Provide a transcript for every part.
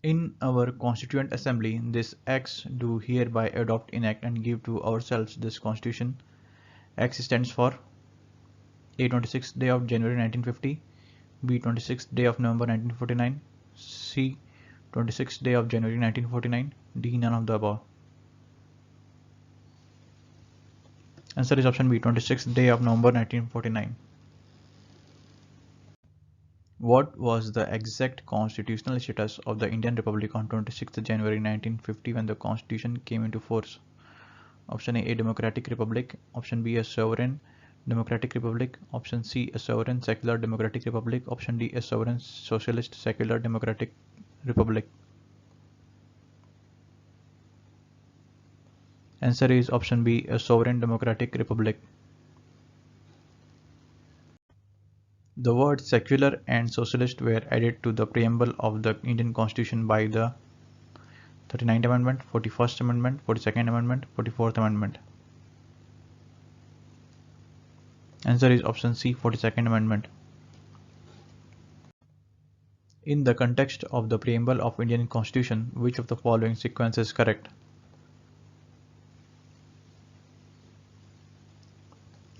In our Constituent Assembly, this X do hereby adopt, enact and give to ourselves this Constitution. X stands for A 26th day of January 1950, B 26th day of November 1949, C 26th day of January 1949, D none of the above. Answer is option B 26th day of November 1949. What was the exact constitutional status of the Indian Republic on 26th January 1950 when the Constitution came into force? Option A democratic republic, option B a sovereign democratic republic, option C a sovereign secular democratic republic, option D a sovereign socialist secular democratic republic. Answer is option B a sovereign democratic republic. The words secular and socialist were added to the preamble of the Indian Constitution by the 39th Amendment, 41st Amendment, 42nd Amendment, 44th Amendment. Answer is option C 42nd Amendment. In the context of the preamble of Indian Constitution, which of the following sequence is correct?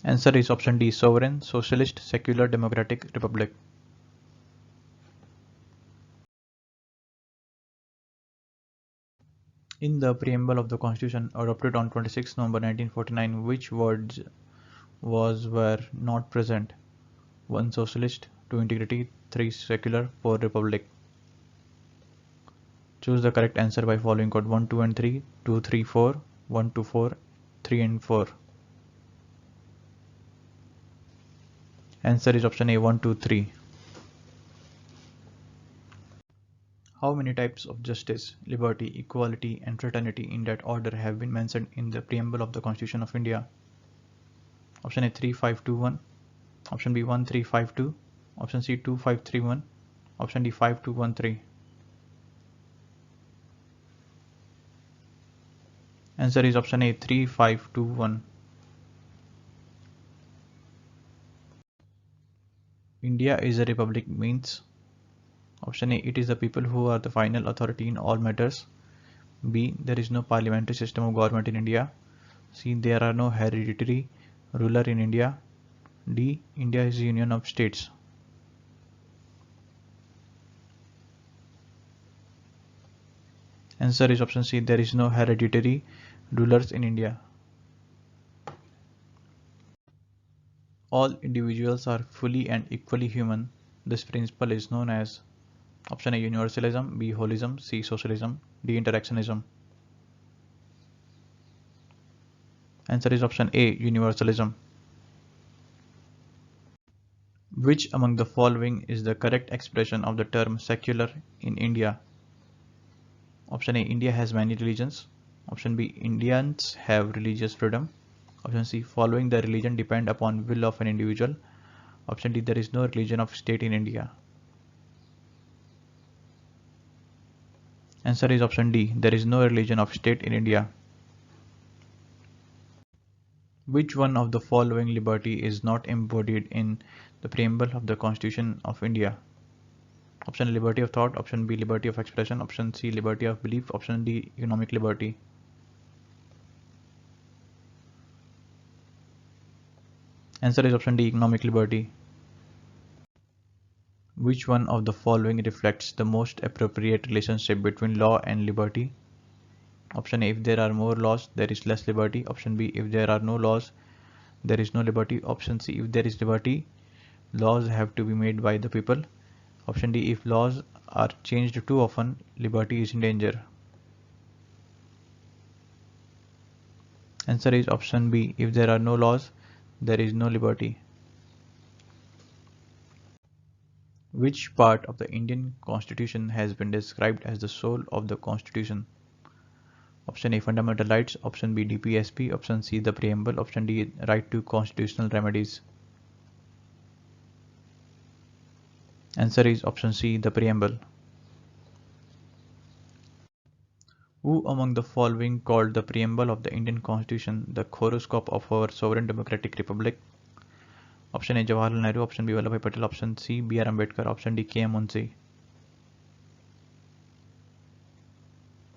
Answer is option D sovereign, socialist, secular, democratic republic. In the preamble of the Constitution adopted on 26 November 1949, which words were not present? 1 socialist, 2 integrity, 3 secular, 4 republic. Choose the correct answer by following code 1, 2 and 3, 2, 3, 4, 1, 2, 4, 3 and 4. Answer is option A 1, 2, 3. How many types of justice, liberty, equality and fraternity in that order have been mentioned in the preamble of the Constitution of India? Option A 3521, option B 1352, option C 2531, option D 5213. Answer is option A 3521. India is a republic means option A it is the people who are the final authority in all matters. B there is no parliamentary system of government in India. C there are no hereditary ruler in India. D India is a union of states. Answer is option C there is no hereditary rulers in India. All individuals are fully and equally human. This principle is known as option A universalism, B holism, C socialism, D interactionism. Answer is option A universalism. Which among the following is the correct expression of the term secular in India? Option A India has many religions. Option B Indians have religious freedom. Option C following the religion depend upon will of an individual. Option D there is no religion of state in India. Answer is option D there is no religion of state in India. Which one of the following liberty is not embodied in the preamble of the Constitution of India? Option A liberty of thought, option B liberty of expression, option C liberty of belief, option D economic liberty. Answer is option D economic liberty. Which one of the following reflects the most appropriate relationship between law and liberty? Option A if there are more laws there is less liberty, option B if there are no laws there is no liberty, option C if there is liberty laws have to be made by the people, option D if laws are changed too often liberty is in danger. Answer is option B if there are no laws there is no liberty. Which part of the Indian Constitution has been described as the soul of the Constitution? Option A fundamental rights, option B DPSP, option C the preamble, option D right to constitutional remedies. Answer is option C the preamble. Who among the following called the preamble of the Indian Constitution the horoscope of our sovereign democratic republic? Option A Jawaharlal Nehru, option B Vallabhbhai Patel, option C B.R. Ambedkar, option D K.M. Munshi.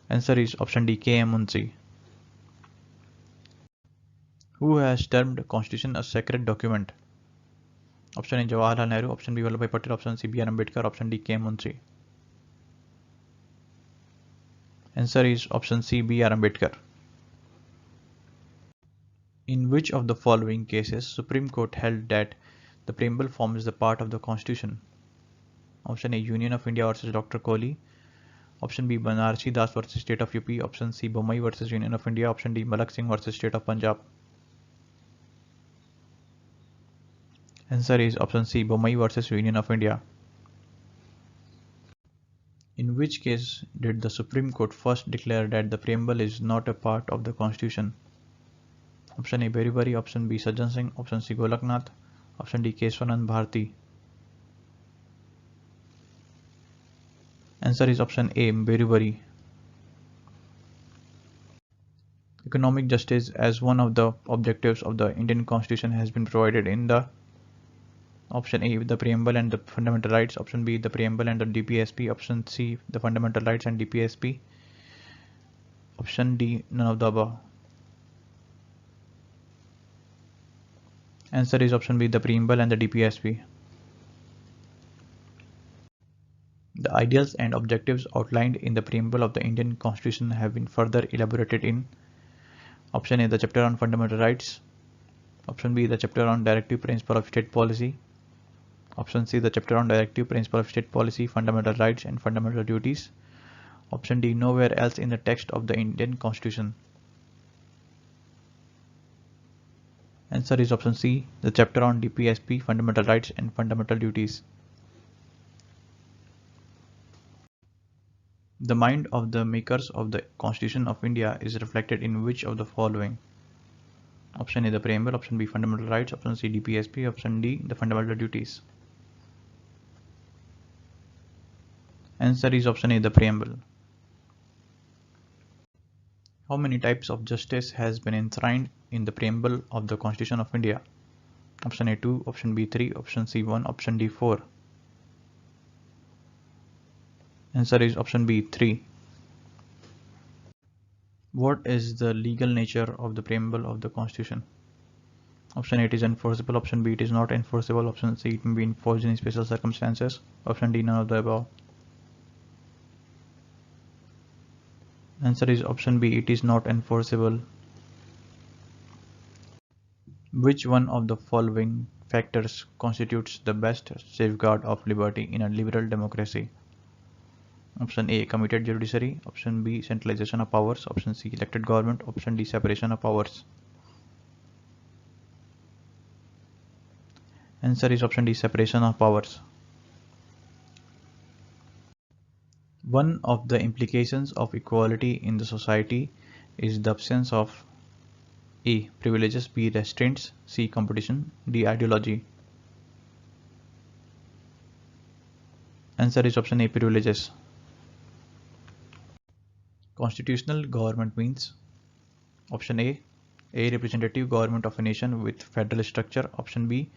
Answer is option D, K.M. Munshi. Who has termed Constitution a sacred document? Option A, Jawaharlal Nehru. Option B, Vallabhbhai Patel. Option C, B.R. Ambedkar. Option D, K.M. Munshi. Answer is option C, B.R. Ambedkar. In which of the following cases Supreme Court held that the preamble forms the part of the Constitution? Option A, Union of India versus Dr. Kohli. Option B, Banarsi Das versus State of UP. Option C, Bommai versus Union of India. Option D, Malak Singh versus State of Punjab. Answer is option C, Bommai versus Union of India. In which case did the Supreme Court first declare that the preamble is not a part of the Constitution? Option A, Beribari. Option B, Sajjan Singh. Option C, Golaknath. Option D, Keswanand Bharati. Answer is option A, Beribari. Economic justice as one of the objectives of the Indian Constitution has been provided in the option A, the preamble and the fundamental rights. Option B, the preamble and the DPSP. Option C, the fundamental rights and DPSP. Option D, none of the above. Answer is option B, the preamble and the DPSP. The ideals and objectives outlined in the preamble of the Indian Constitution have been further elaborated in option A, the chapter on fundamental rights. Option B, the chapter on directive principle of state policy. Option C, the chapter on directive principle of state policy, fundamental rights and fundamental duties. Option D, nowhere else in the text of the Indian Constitution. Answer is option C, the chapter on DPSP, fundamental rights and fundamental duties. The mind of the makers of the Constitution of India is reflected in which of the following? Option A, the preamble. Option B, fundamental rights. Option C, DPSP. Option D, the fundamental duties. Answer is option A, the preamble. How many types of justice has been enshrined in the preamble of the Constitution of India? Option A, 2. Option B, 3. Option C, 1. Option D, 4. Answer is option B, 3. What is the legal nature of the preamble of the Constitution? Option A, it is enforceable. Option B, it is not enforceable. Option C, it may be enforced in special circumstances. Option D, none of the above. Answer is option B, it is not enforceable. Which one of the following factors constitutes the best safeguard of liberty in a liberal democracy? Option A, committed judiciary. Option B, centralization of powers. Option C, elected government. Option D, separation of powers. Answer is option D, separation of powers. One of the implications of equality in the society is the absence of A, privileges, B, restraints, C, competition, D, ideology. Answer is option A, privileges. Constitutional government means option A representative government of a nation with federal structure. Option B,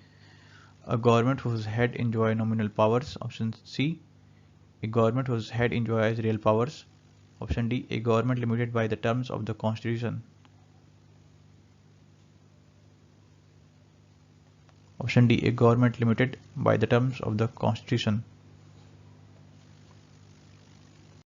a government whose head enjoy nominal powers. Option C, a government whose head enjoys real powers. Option D, a government limited by the terms of the Constitution. Option D, a government limited by the terms of the Constitution.